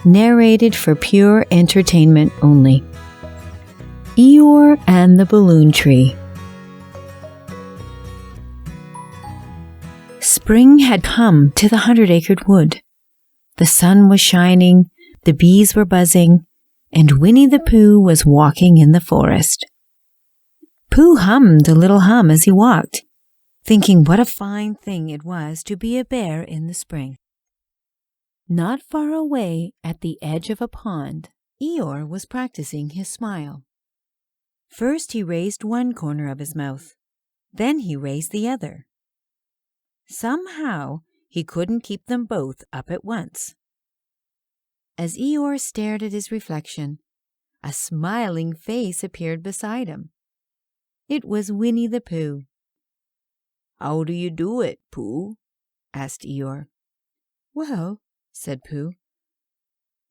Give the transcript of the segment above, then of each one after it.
narrated for pure entertainment only. Eeyore and the Balloon Tree. Spring had come to the 100-acred wood. The sun was shining, the bees were buzzing, and Winnie the Pooh was walking in the forest. Pooh hummed a little hum as he walked, thinking what a fine thing it was to be a bear in the spring. Not far away at the edge of a pond, Eeyore was practicing his smile. First he raised one corner of his mouth, then he raised the other. Somehow he couldn't keep them both up at once. As Eeyore stared at his reflection, a smiling face appeared beside him. It was Winnie the Pooh. "How do you do it, Pooh?" asked Eeyore. "Well," said Pooh,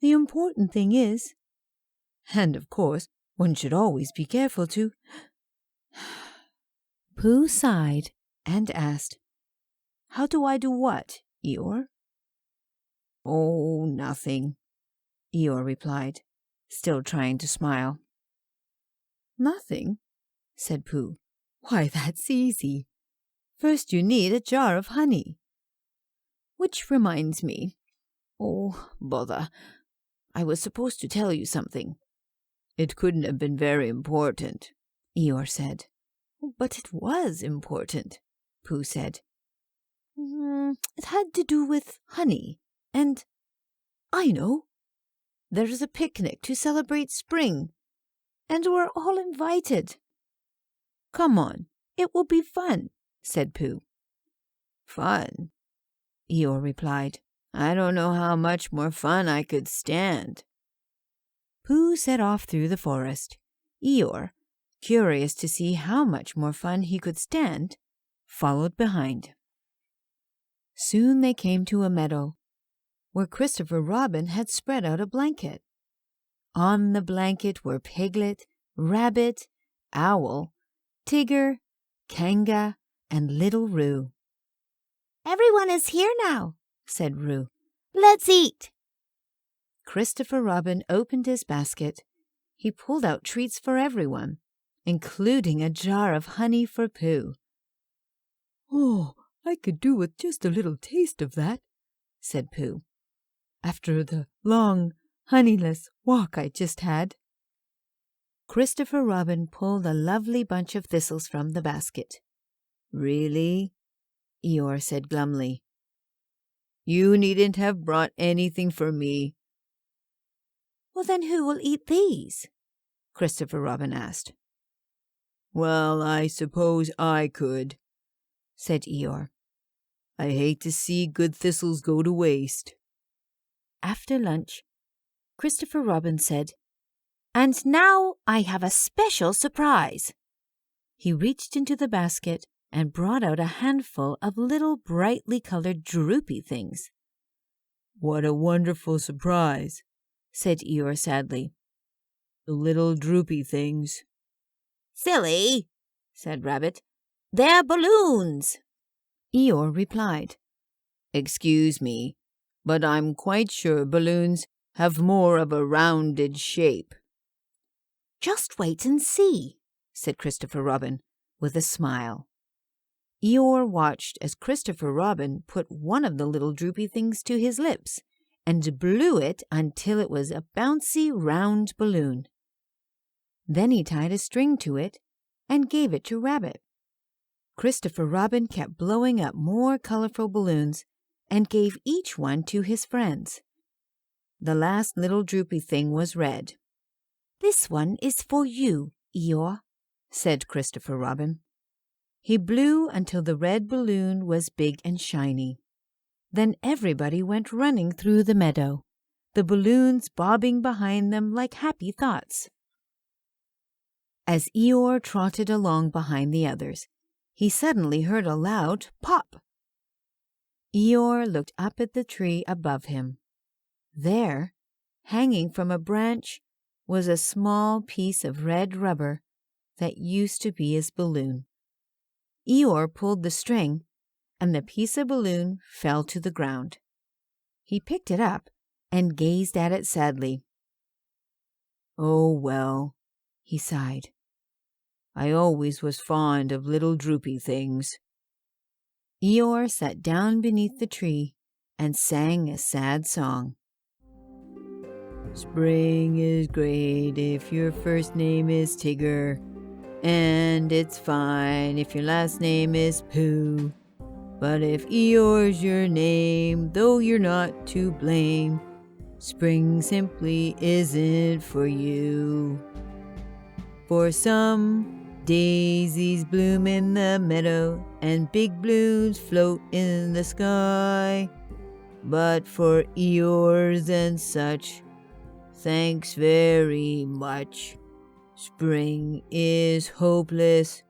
"the important thing is, and of course one should always be careful to—" Pooh sighed and asked, "How do I do what, Eeyore?" "Oh, nothing," Eeyore replied, still trying to smile. "Nothing?" said Pooh. "Why, that's easy. First you need a jar of honey. Which reminds me. Oh, bother. I was supposed to tell you something." "It couldn't have been very important," Eeyore said. "But it was important," Pooh said. "It had to do with honey, and I know. There's a picnic to celebrate spring, and we're all invited." "Come on, it will be fun," said Pooh. "Fun?" Eeyore replied. "I don't know how much more fun I could stand." Pooh set off through the forest. Eeyore, curious to see how much more fun he could stand, followed behind. Soon they came to a meadow, where Christopher Robin had spread out a blanket. On the blanket were Piglet, Rabbit, Owl, Tigger, Kanga, and little Roo. "Everyone is here now," said Roo. "Let's eat." Christopher Robin opened his basket. He pulled out treats for everyone, including a jar of honey for Pooh. "Oh, I could do with just a little taste of that," said Pooh, "after the long, honeyless walk I just had." Christopher Robin pulled a lovely bunch of thistles from the basket. "Really?" Eeyore said glumly. "You needn't have brought anything for me." "Well, then who will eat these?" Christopher Robin asked. "Well, I suppose I could," said Eeyore. "I hate to see good thistles go to waste." After lunch, Christopher Robin said, "And now I have a special surprise." He reached into the basket and brought out a handful of little brightly colored droopy things. "What a wonderful surprise," said Eeyore sadly. "The little droopy things." "Silly," said Rabbit. "They're balloons." Eeyore replied, "Excuse me, but I'm quite sure balloons have more of a rounded shape." "Just wait and see," said Christopher Robin, with a smile. Eeyore watched as Christopher Robin put one of the little droopy things to his lips and blew it until it was a bouncy, round balloon. Then he tied a string to it and gave it to Rabbit. Christopher Robin kept blowing up more colorful balloons and gave each one to his friends. The last little droopy thing was red. "This one is for you, Eeyore," said Christopher Robin. He blew until the red balloon was big and shiny. Then everybody went running through the meadow, the balloons bobbing behind them like happy thoughts. As Eeyore trotted along behind the others, he suddenly heard a loud pop. Eeyore looked up at the tree above him. There, hanging from a branch, was a small piece of red rubber that used to be his balloon. Eeyore pulled the string, and the piece of balloon fell to the ground. He picked it up and gazed at it sadly. "Oh, well," he sighed. "I always was fond of little droopy things." Eeyore sat down beneath the tree and sang a sad song. "Spring is great if your first name is Tigger, and it's fine if your last name is Pooh. But if Eeyore's your name, though you're not to blame, spring simply isn't for you. For some daisies bloom in the meadow, and big balloons float in the sky. But for Eeyores and such, thanks very much. Spring is hopeless.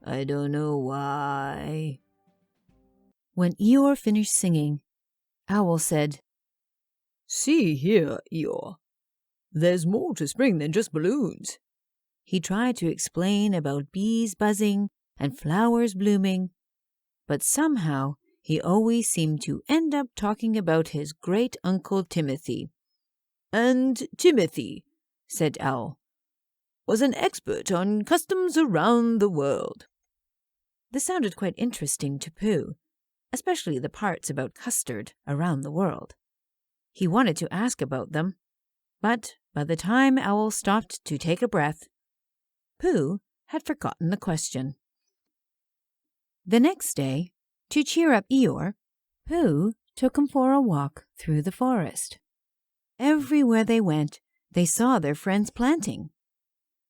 I don't know why." When Eeyore finished singing, Owl said, "See here, Eeyore. There's more to spring than just balloons." He tried to explain about bees buzzing and flowers blooming, but somehow he always seemed to end up talking about his great uncle Timothy. "And Timothy," said Owl, "was an expert on customs around the world." This sounded quite interesting to Pooh, especially the parts about custard around the world. He wanted to ask about them, but by the time Owl stopped to take a breath, Pooh had forgotten the question. The next day, to cheer up Eeyore, Pooh took him for a walk through the forest. Everywhere they went, they saw their friends planting.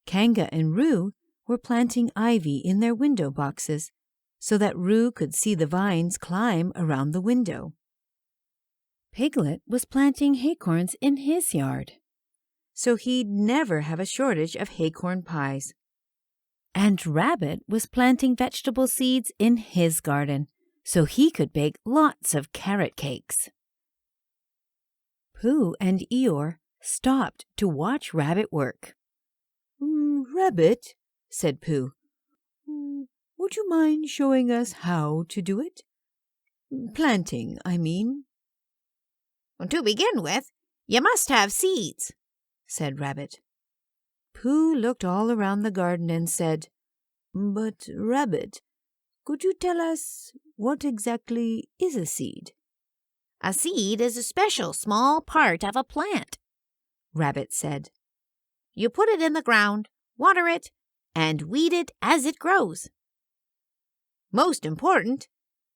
Kanga and Roo were planting ivy in their window boxes so that Roo could see the vines climb around the window. Piglet was planting acorns in his yard, so he'd never have a shortage of acorn pies. And Rabbit was planting vegetable seeds in his garden, so he could bake lots of carrot cakes. Pooh and Eeyore stopped to watch Rabbit work. "Rabbit," said Pooh, "would you mind showing us how to do it? Planting, I mean." "To begin with, you must have seeds," said Rabbit. Pooh looked all around the garden and said, "But, Rabbit, could you tell us what exactly is a seed?" "A seed is a special small part of a plant," Rabbit said. "You put it in the ground, water it, and weed it as it grows. Most important,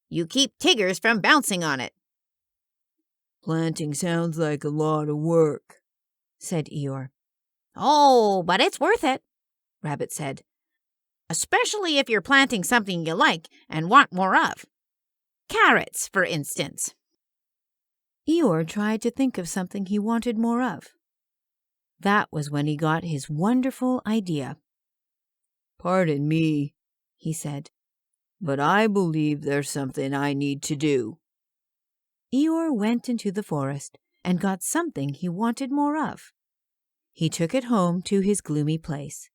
you keep tigers from bouncing on it." "Planting sounds like a lot of work," said Eeyore. "Oh, but it's worth it," Rabbit said, "especially if you're planting something you like and want more of. Carrots, for instance." Eeyore tried to think of something he wanted more of. That was when he got his wonderful idea. "Pardon me," he said, "but I believe there's something I need to do." Eeyore went into the forest and got something he wanted more of. He took it home to his gloomy place.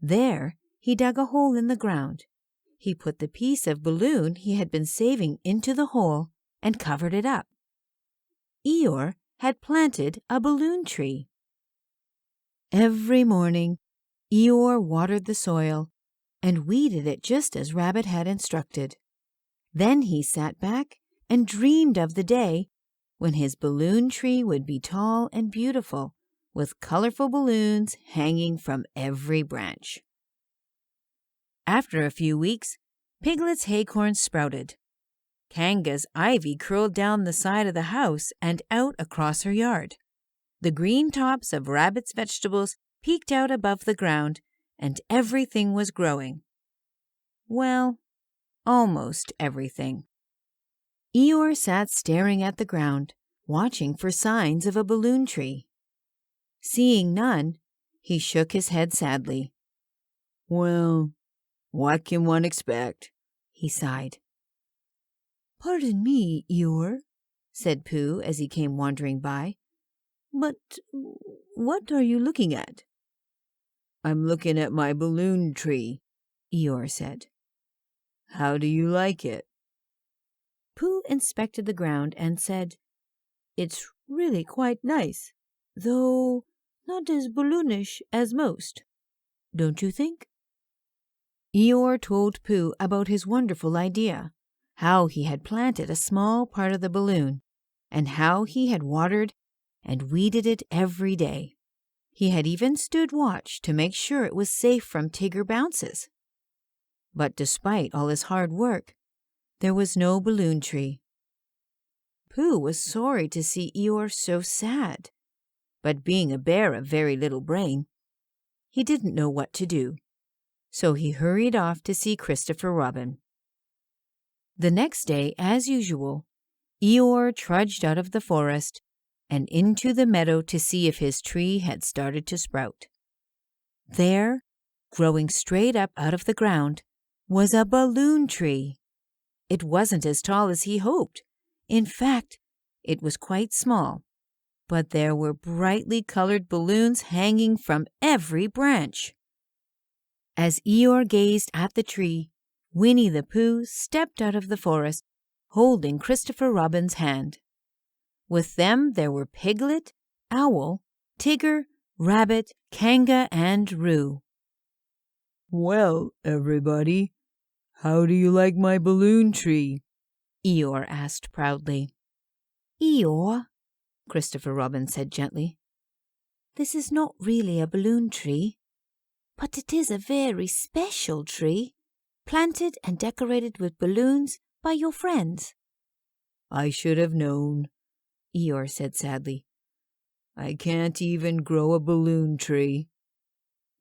There he dug a hole in the ground. He put the piece of balloon he had been saving into the hole and covered it up. Eeyore had planted a balloon tree. Every morning, Eeyore watered the soil and weeded it just as Rabbit had instructed. Then he sat back and dreamed of the day when his balloon tree would be tall and beautiful, with colorful balloons hanging from every branch. After a few weeks, Piglet's acorns sprouted. Kanga's ivy curled down the side of the house and out across her yard. The green tops of Rabbit's vegetables peeked out above the ground, and everything was growing. Well, almost everything. Eeyore sat staring at the ground, watching for signs of a balloon tree. Seeing none, he shook his head sadly. "Well, what can one expect?" he sighed. "Pardon me, Eeyore," said Pooh as he came wandering by, "but what are you looking at?" "I'm looking at my balloon tree," Eeyore said. "How do you like it?" Pooh inspected the ground and said, "It's really quite nice, though not as balloonish as most. Don't you think? Eeyore told Pooh about his wonderful idea, how he had planted a small part of the balloon, and how he had watered and weeded it every day. He had even stood watch to make sure it was safe from Tigger bounces. But despite all his hard work, there was no balloon tree. Pooh was sorry to see Eeyore so sad, but being a bear of very little brain, he didn't know what to do, so he hurried off to see Christopher Robin. The next day, as usual, Eeyore trudged out of the forest and into the meadow to see if his tree had started to sprout. There, growing straight up out of the ground, was a balloon tree. It wasn't as tall as he hoped. In fact, it was quite small, but there were brightly colored balloons hanging from every branch. As Eeyore gazed at the tree, Winnie the Pooh stepped out of the forest, holding Christopher Robin's hand. With them there were Piglet, Owl, Tigger, Rabbit, Kanga, and Roo. "Well, everybody, how do you like my balloon tree?" Eeyore asked proudly. "Eeyore," Christopher Robin said gently, "this is not really a balloon tree, but it is a very special tree, planted and decorated with balloons by your friends." "I should have known," Eeyore said sadly. "I can't even grow a balloon tree."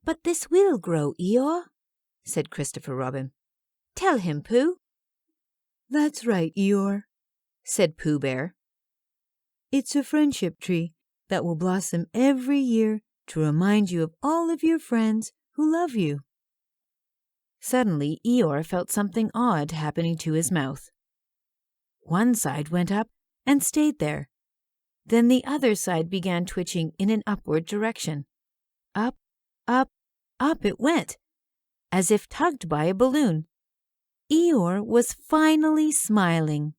"But this will grow, Eeyore," said Christopher Robin. "Tell him, Pooh." "That's right, Eeyore," said Pooh Bear. "It's a friendship tree that will blossom every year to remind you of all of your friends who love you." Suddenly, Eeyore felt something odd happening to his mouth. One side went up and stayed there. Then the other side began twitching in an upward direction. Up, up, up it went, as if tugged by a balloon. Eeyore was finally smiling.